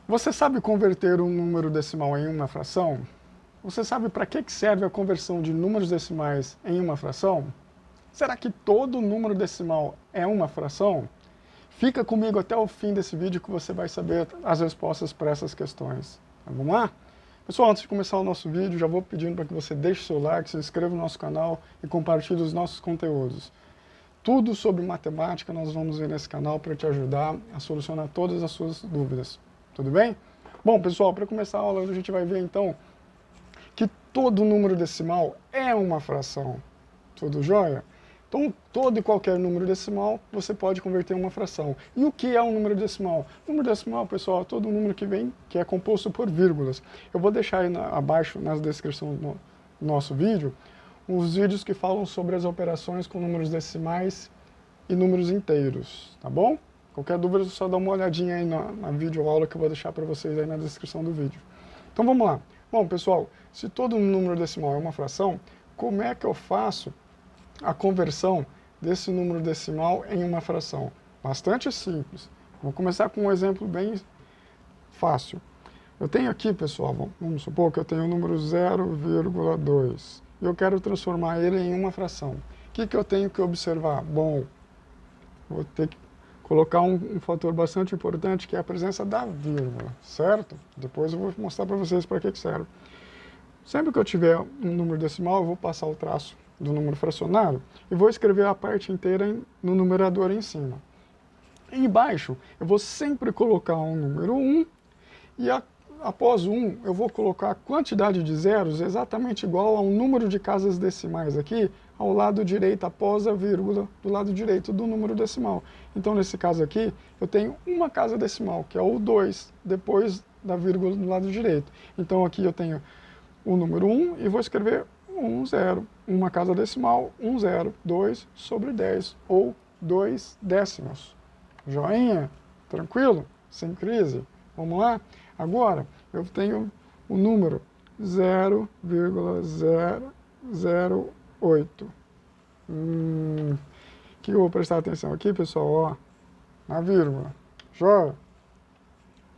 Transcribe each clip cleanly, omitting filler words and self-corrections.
Você sabe converter um número decimal em uma fração? Você sabe para que serve a conversão de números decimais em uma fração? Será que todo número decimal é uma fração? Fica comigo até o fim desse vídeo que você vai saber as respostas para essas questões. Então, vamos lá? Pessoal, antes de começar o nosso vídeo, já vou pedindo para que você deixe seu like, se inscreva no nosso canal e compartilhe os nossos conteúdos. Tudo sobre matemática nós vamos ver nesse canal para te ajudar a solucionar todas as suas dúvidas. Tudo bem? Bom, pessoal, para começar a aula, a gente vai ver então que todo número decimal é uma fração. Tudo jóia? Então, todo e qualquer número decimal você pode converter em uma fração. E o que é um número decimal? Número decimal, pessoal, é todo número que é composto por vírgulas. Eu vou deixar aí abaixo na descrição do nosso vídeo os vídeos que falam sobre as operações com números decimais e números inteiros, tá bom? Qualquer dúvida, só dá uma olhadinha aí na videoaula que eu vou deixar para vocês aí na descrição do vídeo. Então vamos lá. Bom, pessoal, se todo número decimal é uma fração, como é que eu faço a conversão desse número decimal em uma fração? Bastante simples. Vou começar com um exemplo bem fácil. Eu tenho aqui, pessoal, vamos supor que eu tenho o número 0,2 e eu quero transformar ele em uma fração. O que eu tenho que observar? Bom, vou ter que colocar um fator bastante importante, que é a presença da vírgula, certo? Depois eu vou mostrar para vocês para que serve. Sempre que eu tiver um número decimal, eu vou passar o traço do número fracionário e vou escrever a parte inteira no numerador em cima. E embaixo, eu vou sempre colocar um número 1 e após 1, eu vou colocar a quantidade de zeros exatamente igual ao número de casas decimais aqui, ao lado direito, após a vírgula, do lado direito do número decimal. Então, nesse caso aqui, eu tenho uma casa decimal, que é o 2, depois da vírgula do lado direito. Então, aqui eu tenho o número 1 e vou escrever 1, 0. Uma casa decimal, 1, 0, 2 sobre 10, ou 2 décimos. Joinha? Tranquilo? Sem crise? Vamos lá? Agora, eu tenho o número 0,008. Que eu vou prestar atenção aqui, pessoal, ó, na vírgula. Joia?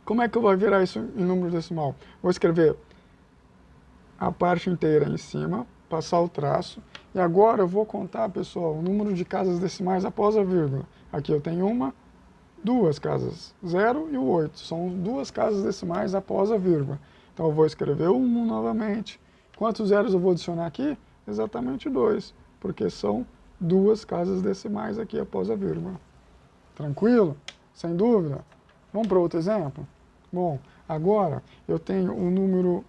Como é que eu vou virar isso em número decimal? Vou escrever a parte inteira em cima, passar o traço, e agora eu vou contar, pessoal, o número de casas decimais após a vírgula. Aqui eu tenho duas casas, 0 e o 8, são duas casas decimais após a vírgula. Então eu vou escrever o 1 novamente. Quantos zeros eu vou adicionar aqui? Exatamente 2, porque são duas casas decimais aqui após a vírgula. Tranquilo? Sem dúvida? Vamos para outro exemplo? Bom, agora eu tenho o número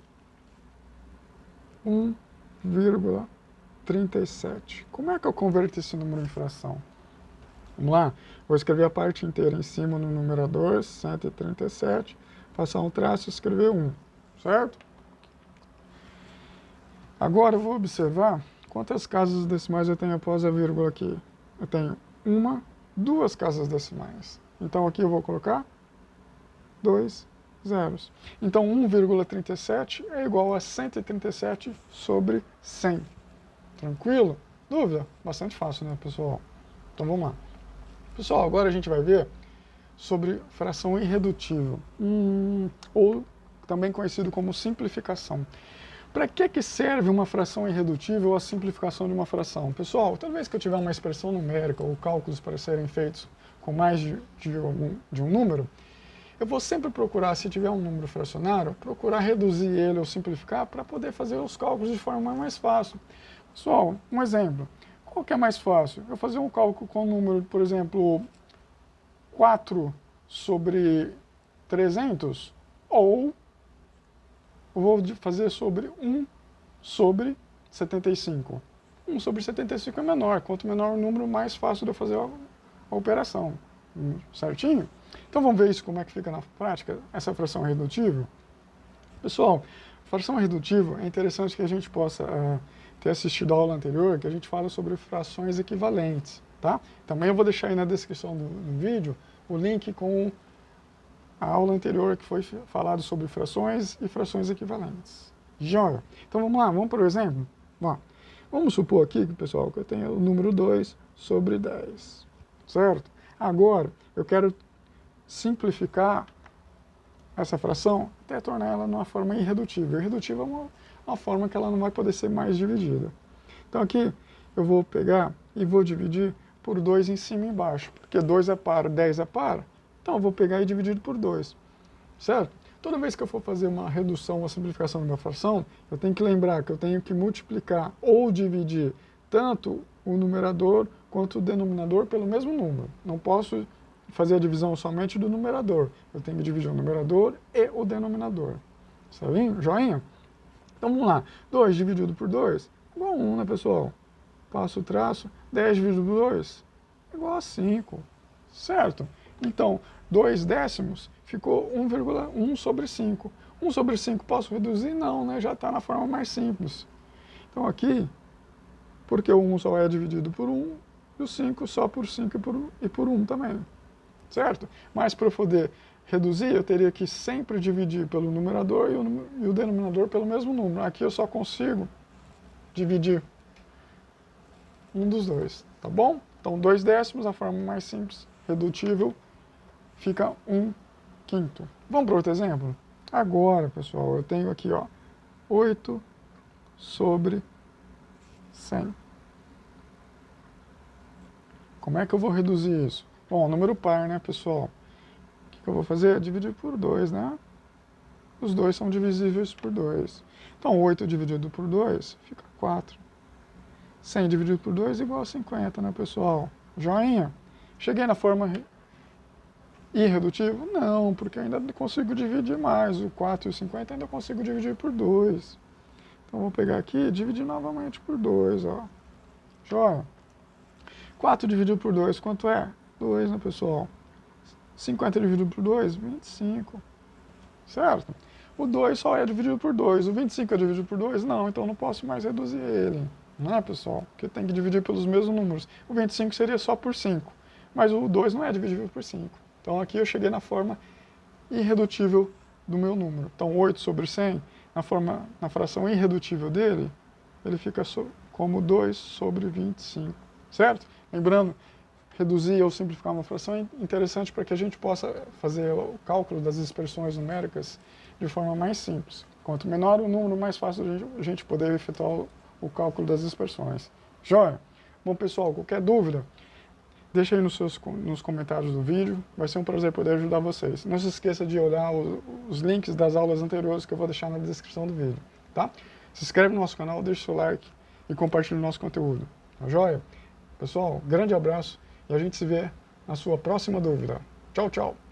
1,37. Como é que eu converto esse número em fração? Vamos lá? Vou escrever a parte inteira em cima no numerador, 137, passar um traço e escrever 1, certo? Agora eu vou observar quantas casas decimais eu tenho após a vírgula aqui. Eu tenho duas casas decimais. Então aqui eu vou colocar 2 zeros. Então 1,37 é igual a 137 sobre 100. Tranquilo? Dúvida? Bastante fácil, né, pessoal? Então vamos lá. Pessoal, agora a gente vai ver sobre fração irredutível, ou também conhecido como simplificação. Para que serve uma fração irredutível ou a simplificação de uma fração? Pessoal, toda vez que eu tiver uma expressão numérica ou cálculos para serem feitos com mais de um número, eu vou sempre procurar, se tiver um número fracionário, procurar reduzir ele ou simplificar para poder fazer os cálculos de forma mais fácil. Pessoal, um exemplo. Qual que é mais fácil? Eu fazer um cálculo com o número, por exemplo, 4 sobre 300, ou eu vou fazer sobre 1 sobre 75. 1 sobre 75 é menor. Quanto menor o número, mais fácil de eu fazer a operação. Certinho? Então vamos ver isso como é que fica na prática, essa fração irredutível. Pessoal, fração irredutível é interessante que a gente possa ter assistido a aula anterior, que a gente fala sobre frações equivalentes, tá? Também eu vou deixar aí na descrição do vídeo o link com a aula anterior que foi falado sobre frações e frações equivalentes. Joia! Então vamos lá, vamos para o exemplo? Bom, vamos supor aqui, pessoal, que eu tenho o número 2 sobre 10, certo? Agora, eu quero simplificar essa fração até tornar ela numa forma irredutível. Irredutível é uma forma que ela não vai poder ser mais dividida. Então aqui eu vou pegar e vou dividir por 2 em cima e embaixo, porque 2 é par, 10 é par, então eu vou pegar e dividir por 2, certo? Toda vez que eu for fazer uma redução ou simplificação de uma fração, eu tenho que lembrar que eu tenho que multiplicar ou dividir tanto o numerador quanto o denominador pelo mesmo número. Não posso fazer a divisão somente do numerador, eu tenho que dividir o numerador e o denominador. Certo? Joinha? Então vamos lá, 2 dividido por 2 igual a 1, né, pessoal? Passo o traço, 10 dividido por 2 igual a 5, certo? Então, 2 décimos ficou 1,1 sobre 5. 1 sobre 5 posso reduzir? Não, né? Já está na forma mais simples. Então aqui, porque o 1 só é dividido por 1, e o 5 só por 5 e por 1 também, certo? Mas para eu poder reduzir, eu teria que sempre dividir pelo numerador e o denominador pelo mesmo número. Aqui eu só consigo dividir um dos dois, tá bom? Então 2 décimos, a forma mais simples, redutível, fica 1/5. Vamos para outro exemplo? Agora, pessoal, eu tenho aqui, ó, 8 sobre 100. Como é que eu vou reduzir isso? Bom, número par, né, pessoal? O que eu vou fazer? Dividir por 2, né? Os dois são divisíveis por 2. Então, 8 dividido por 2 fica 4. 100 dividido por 2 é igual a 50, né, pessoal? Joinha? Cheguei na forma irredutível? Não, porque eu ainda consigo dividir mais. O 4 e o 50 ainda consigo dividir por 2. Então, vou pegar aqui e dividir novamente por 2, ó. Joia? 4 dividido por 2, quanto é? 2, né, pessoal? 50 dividido por 2, 25. Certo? O 2 só é dividido por 2. O 25 é dividido por 2? Não, então não posso mais reduzir ele. Não é, pessoal? Porque tem que dividir pelos mesmos números. O 25 seria só por 5. Mas o 2 não é dividível por 5. Então aqui eu cheguei na forma irredutível do meu número. Então 8 sobre 100, na fração irredutível dele, ele fica como 2 sobre 25. Certo? Lembrando, reduzir ou simplificar uma fração é interessante para que a gente possa fazer o cálculo das expressões numéricas de forma mais simples. Quanto menor o número, mais fácil a gente poder efetuar o cálculo das expressões. Joia? Bom, pessoal, qualquer dúvida, deixa aí nos comentários do vídeo. Vai ser um prazer poder ajudar vocês. Não se esqueça de olhar os links das aulas anteriores que eu vou deixar na descrição do vídeo. Tá? Se inscreve no nosso canal, deixa o seu like e compartilhe o nosso conteúdo. Tá joia? Pessoal, grande abraço e a gente se vê na sua próxima dúvida. Tchau, tchau!